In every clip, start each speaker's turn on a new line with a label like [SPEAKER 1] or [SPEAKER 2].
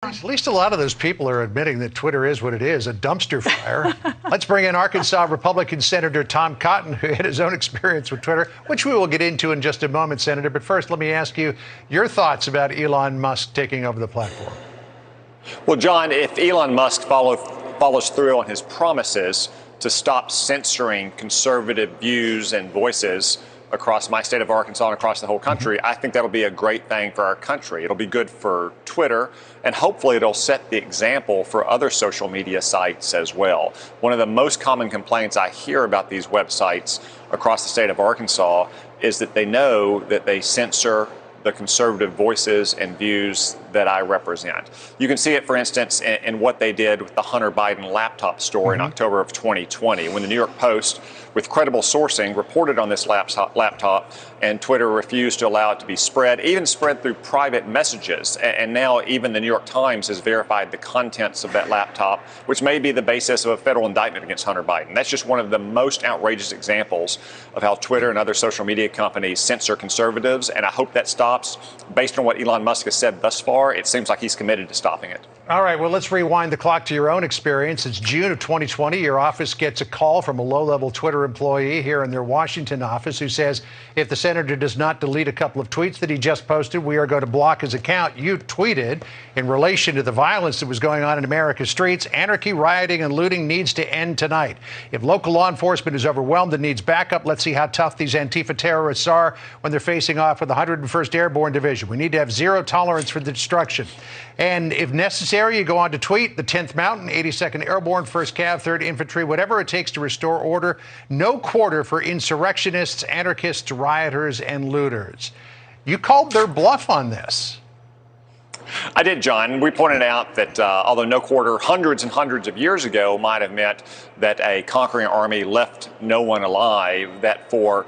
[SPEAKER 1] At least a lot of those people are admitting that Twitter is what it is, a dumpster fire. Let's bring in Arkansas Republican Senator Tom Cotton, who had his own experience with Twitter, which we will get into in just a moment, Senator. But first, let me ask you your thoughts about Elon Musk taking over the platform.
[SPEAKER 2] Well, John, if Elon Musk follows through on his promises to stop censoring conservative views and voices across my state of Arkansas and across the whole country, I think that'll be a great thing for our country. It'll be good for Twitter, and hopefully it'll set the example for other social media sites as well. One of the most common complaints I hear about these websites across the state of Arkansas is that they know that they censor the conservative voices and views that I represent. You can see it, for instance, in what they did with the Hunter Biden laptop store in October of 2020, when the New York Post, with credible sourcing, reported on this laptop, and Twitter refused to allow it to be spread, even spread through private messages. And now even the New York Times has verified the contents of that laptop, which may be the basis of a federal indictment against Hunter Biden. That's just one of the most outrageous examples of how Twitter and other social media companies censor conservatives, and I hope that stops. Based on what Elon Musk has said thus far, it seems like he's committed to stopping it.
[SPEAKER 1] All right, well, let's rewind the clock to your own experience. It's June of 2020. Your office gets a call from a low-level Twitter employee here in their Washington office who says if the senator does not delete a couple of tweets that he just posted, we are going to block his account. You tweeted in relation to the violence that was going on in America's streets, anarchy, rioting, and looting needs to end tonight. If local law enforcement is overwhelmed and needs backup, let's see how tough these Antifa terrorists are when they're facing off with the 101st Airborne Division. We need to have zero tolerance for the destruction. And if necessary, you go on to tweet the 10th Mountain, 82nd Airborne, 1st Cav, 3rd Infantry, whatever it takes to restore order. No quarter for insurrectionists, anarchists, rioters, and looters. You called their bluff on this.
[SPEAKER 2] I did, John. We pointed out that although no quarter hundreds and hundreds of years ago might have meant that a conquering army left no one alive, that for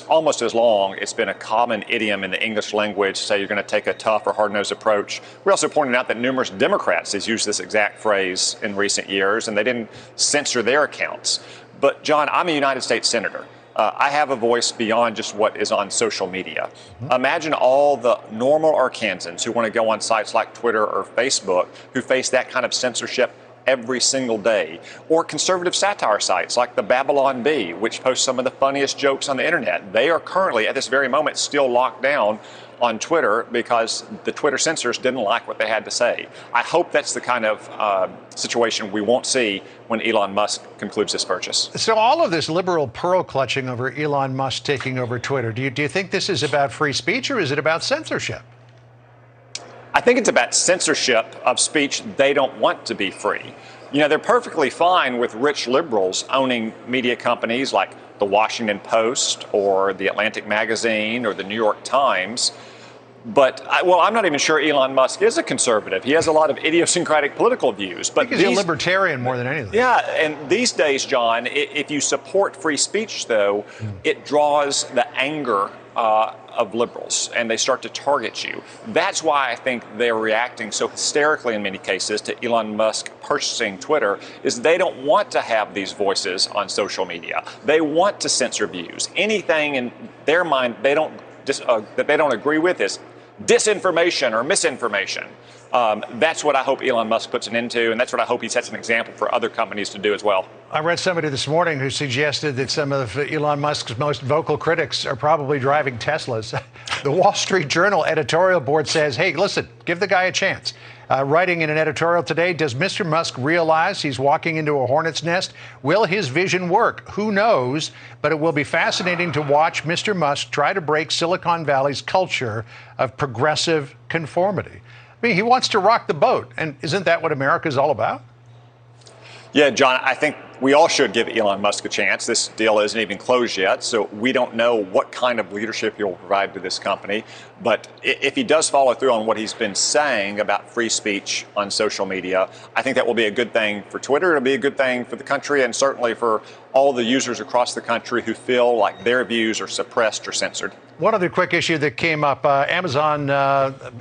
[SPEAKER 2] almost as long, it's been a common idiom in the English language to say you're going to take a tough or hard-nosed approach. We also pointed out that numerous Democrats have used this exact phrase in recent years, and they didn't censor their accounts. But, John, I'm a United States Senator. I have a voice beyond just what is on social media. Imagine all the normal Arkansans who want to go on sites like Twitter or Facebook who face that kind of censorship every single day. Or conservative satire sites like the Babylon Bee, which posts some of the funniest jokes on the internet. They are currently, at this very moment, still locked down on Twitter because the Twitter censors didn't like what they had to say. I hope that's the kind of situation we won't see when Elon Musk concludes this purchase.
[SPEAKER 1] So all of this liberal pearl clutching over Elon Musk taking over Twitter, do you think this is about free speech or is it about censorship?
[SPEAKER 2] I think it's about censorship of speech they don't want to be free. You know, they're perfectly fine with rich liberals owning media companies like the Washington Post or the Atlantic Magazine or the New York Times. But, I'm not even sure Elon Musk is a conservative. He has a lot of idiosyncratic political views. But
[SPEAKER 1] he's a libertarian more than anything.
[SPEAKER 2] Yeah, and these days, John, if you support free speech, though, it draws the anger of liberals, and they start to target you. That's why I think they're reacting so hysterically in many cases to Elon Musk purchasing Twitter, is they don't want to have these voices on social media. They want to censor views. Anything in their mind that they don't agree with is disinformation or misinformation. That's what I hope Elon Musk puts an end to, and that's what I hope he sets an example for other companies to do as well.
[SPEAKER 1] I read somebody this morning who suggested that some of Elon Musk's most vocal critics are probably driving Teslas. The Wall Street Journal editorial board says, hey, listen, give the guy a chance. Writing in an editorial today, does Mr. Musk realize he's walking into a hornet's nest? Will his vision work? Who knows? But it will be fascinating to watch Mr. Musk try to break Silicon Valley's culture of progressive conformity. I mean, he wants to rock the boat. And isn't that what America is all about?
[SPEAKER 2] Yeah, John, I think we all should give Elon Musk a chance. This deal isn't even closed yet, so we don't know what kind of leadership he'll provide to this company. But if he does follow through on what he's been saying about free speech on social media, I think that will be a good thing for Twitter. It'll be a good thing for the country and certainly for all the users across the country who feel like their views are suppressed or censored.
[SPEAKER 1] One other quick issue that came up, Amazon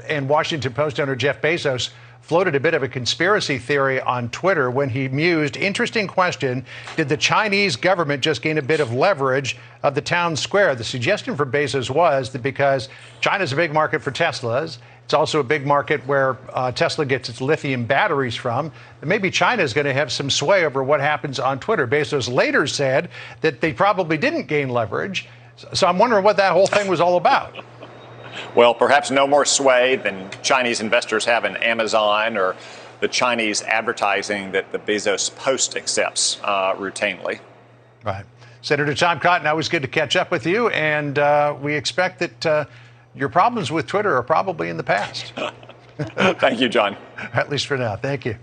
[SPEAKER 1] and Washington Post owner Jeff Bezos floated a bit of a conspiracy theory on Twitter when he mused, interesting question, did the Chinese government just gain a bit of leverage of the town square? The suggestion for Bezos was that because China's a big market for Teslas It's also a big market where Tesla gets its lithium batteries from. And maybe China is going to have some sway over what happens on Twitter. Bezos later said that they probably didn't gain leverage. So I'm wondering what that whole thing was all about.
[SPEAKER 2] Well, perhaps no more sway than Chinese investors have in Amazon or the Chinese advertising that the Bezos Post accepts routinely.
[SPEAKER 1] Right. Senator Tom Cotton, always good to catch up with you. And we expect that your problems with Twitter are probably in the past.
[SPEAKER 2] Thank you, John.
[SPEAKER 1] At least for now. Thank you.